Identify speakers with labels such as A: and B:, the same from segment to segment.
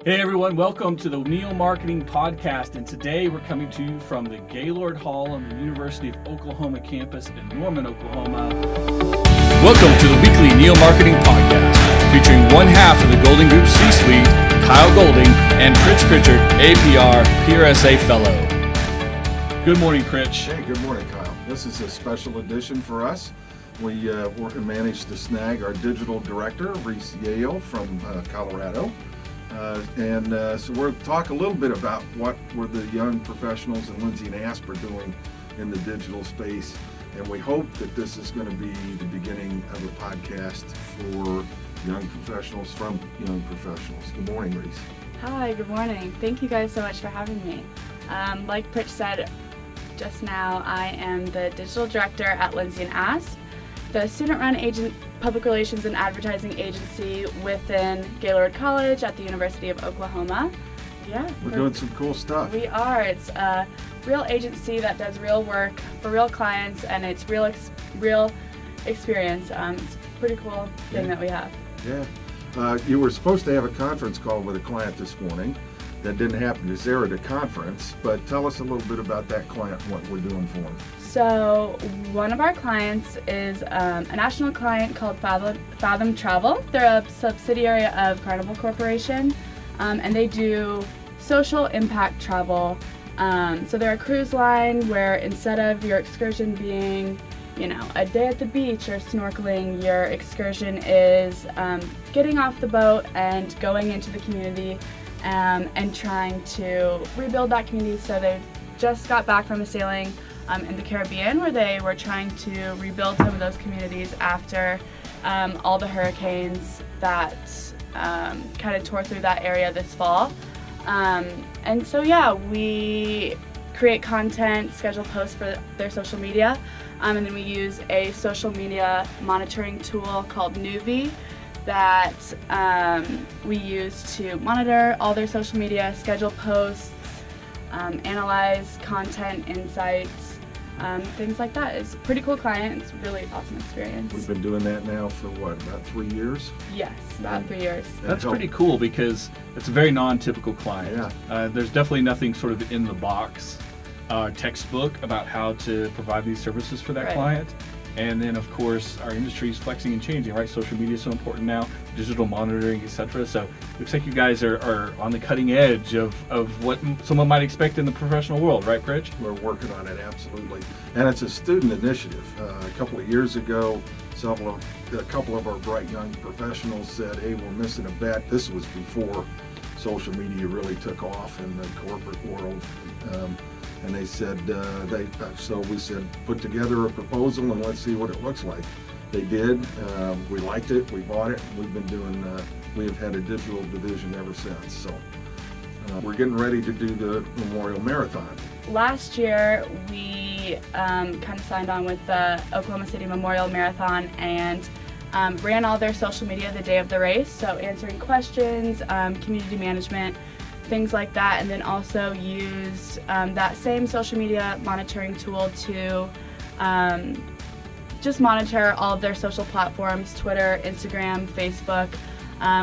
A: Hey everyone, welcome to the Neo Marketing Podcast, and today we're coming to you from the Gaylord Hall on the University of Oklahoma campus in Norman, Oklahoma.
B: Welcome to the weekly Neo Marketing Podcast, featuring one half of the Golden Group C-Suite, Kyle Golding, and Pritch Pritchard, APR PRSA Fellow.
A: Good morning, Pritch.
C: Hey, good morning, Kyle. This is a special edition for us. We managed to snag our digital director, Reese, Yale, from Colorado. So we'll talk a little bit about what were the young professionals and Lindsey and Asp are doing in the digital space. And we hope that this is going to be the beginning of a podcast for young professionals from young professionals. Good morning, Reese.
D: Hi, good morning. Thank you guys so much for having me. Like Pritch said just now, I am the digital director at Lindsey and Asp, the student-run public relations and advertising agency within Gaylord College at the University of Oklahoma. Yeah,
C: we're doing some cool stuff.
D: We are. It's a real agency that does real work for real clients, and it's real experience. It's a pretty cool thing that we have.
C: Yeah. You were supposed to have a conference call with a client this morning. That didn't happen because they were at a conference, but tell us a little bit about that client and what we're doing for them.
D: So one of our clients is a national client called Fathom Travel. They're a subsidiary of Carnival Corporation, and they do social impact travel. So they're a cruise line where instead of your excursion being, a day at the beach or snorkeling, your excursion is getting off the boat and going into the community and trying to rebuild that community. So they've just got back from a sailing in the Caribbean where they were trying to rebuild some of those communities after all the hurricanes that kind of tore through that area this fall. And so we create content, schedule posts for their social media, and then we use a social media monitoring tool called Nuvi that we use to monitor all their social media, schedule posts, analyze content insights, things like that. It's a pretty cool client. It's a really awesome experience.
C: We've been doing that now for about 3 years?
D: Yes, about 3 years.
A: That's pretty cool because it's a very non-typical client.
C: Yeah.
A: There's definitely nothing sort of in the box textbook about how to provide these services for that client. And then, of course, our industry is flexing and changing, right? Social media is so important now, digital monitoring, etc. So it looks like you guys are on the cutting edge of what someone might expect in the professional world, right, Pritch?
C: We're working on it, absolutely. And it's a student initiative. A couple of years ago, a couple of our bright young professionals said, hey, we're missing a bet. This was before social media really took off in the corporate world. And they said, so we said, put together a proposal and let's see what it looks like. They did. We liked it. We bought it. We have had a digital division ever since. So we're getting ready to do the Memorial Marathon.
D: Last year, we kind of signed on with the Oklahoma City Memorial Marathon and ran all their social media the day of the race. So answering questions, community management, things like that, and then also used that same social media monitoring tool to just monitor all of their social platforms, Twitter, Instagram, Facebook.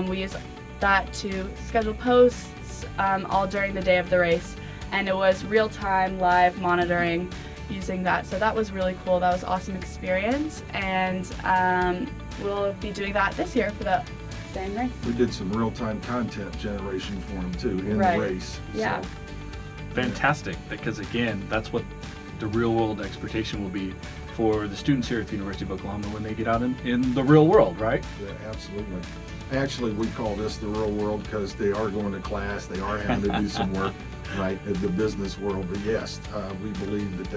D: We use that to schedule posts all during the day of the race, and it was real-time live monitoring using that. So that was really cool. That was an awesome experience, and we'll be doing that this year for the same race.
C: We did some real-time content generation for them too in the race.
D: Yeah.
C: So,
A: Fantastic, because again, that's what the real-world expectation will be for the students here at the University of Oklahoma when they get out in the real world, right?
C: Yeah, absolutely. Actually, we call this the real world because they are going to class, they are having to do some work, right, in the business world. But yes, we believe that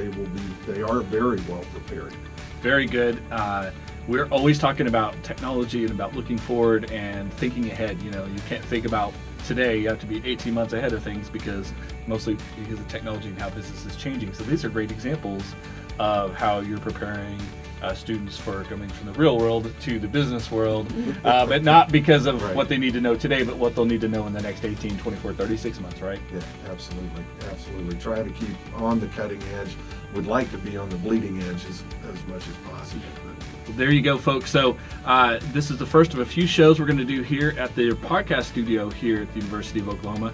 C: they are very well prepared.
A: Very good. We're always talking about technology and about looking forward and thinking ahead. You can't think about today. You have to be 18 months ahead of things mostly because of technology and how business is changing. So these are great examples of how you're preparing students for coming from the real world to the business world, but not because of what they need to know today, but what they'll need to know in the next 18, 24, 36 months, right?
C: Yeah, absolutely. Try to keep on the cutting edge. Would like to be on the bleeding edge as much as possible.
A: Well, there you go, folks. So this is the first of a few shows we're going to do here at the podcast studio here at the University of Oklahoma.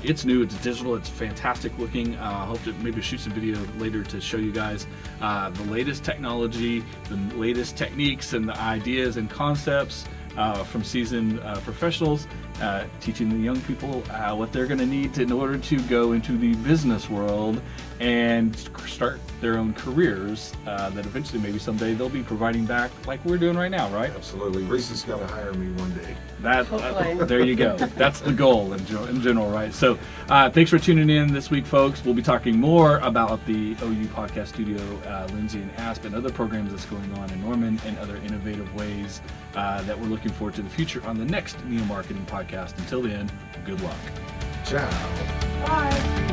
A: It's new, it's digital, it's fantastic looking. I hope to maybe shoot some video later to show you guys the latest technology, the latest techniques and the ideas and concepts from seasoned professionals, teaching the young people what they're going to need in order to go into the business world and start their own careers that eventually maybe someday they'll be providing back like we're doing right now, right?
C: Absolutely. Reese is going to hire me one day.
D: Hopefully.
A: There you go. That's the goal in general, right? So thanks for tuning in this week, folks. We'll be talking more about the OU Podcast Studio, Lindsey and Asp, and other programs that's going on in Norman and other innovative ways that we're looking forward to the future on the next Neo Marketing Podcast. Until then, good luck.
C: Ciao.
D: Bye.